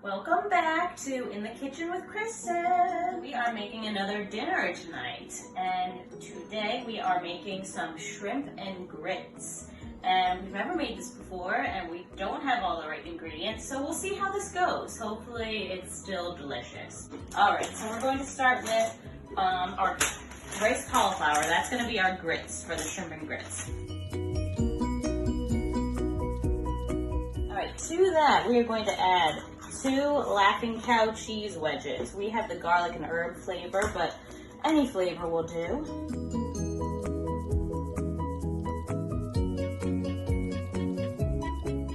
Welcome back to In the Kitchen with Kristen. We are making another dinner tonight, and today we are making some shrimp and grits. And we've never made this before, and we don't have all the right ingredients, so we'll see how this goes. Hopefully it's still delicious. All right, so we're going to start with our rice cauliflower. That's going to be our grits for the shrimp and grits. All right, to that we are going to add 2 Laughing Cow cheese wedges. We have the garlic and herb flavor, but any flavor will do.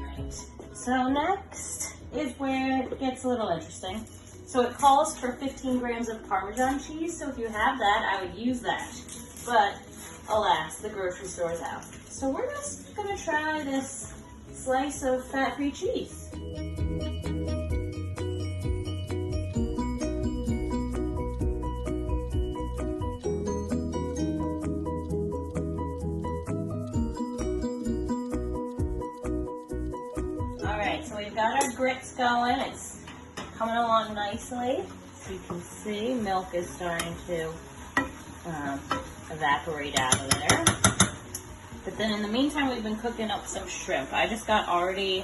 Right. So next is where it gets a little interesting. So it calls for 15 grams of Parmesan cheese, so if you have that, I would use that. But alas, the grocery store is out. So we're just gonna try this slice of fat-free cheese. So we've got our grits going. It's coming along nicely. So you can see milk is starting to evaporate out of there. But then in the meantime, we've been cooking up some shrimp. I just got already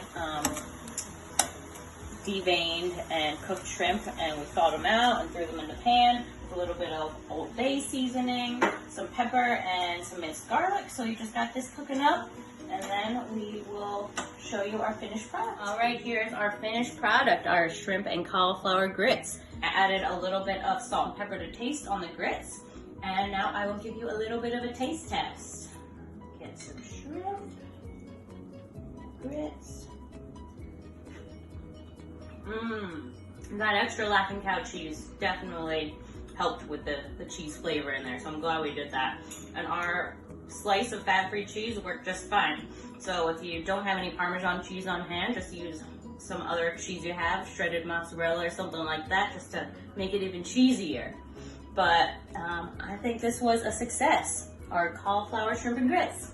deveined and cooked shrimp, and we thawed them out and threw them in the pan with a little bit of Old Bay seasoning, some pepper, and some minced garlic. So we just got this cooking up, and then we will show you our finished product. All right, here's our finished product, our shrimp and cauliflower grits. I added a little bit of salt and pepper to taste on the grits, and now I will give you a little bit of a taste test. Get some shrimp, grits. That extra Laughing Cow cheese definitely helped with the cheese flavor in there, so I'm glad we did that. And our slice of fat-free cheese worked just fine. So if you don't have any Parmesan cheese on hand, just use some other cheese you have, shredded mozzarella or something like that, just to make it even cheesier. But I think this was a success, our cauliflower shrimp and grits.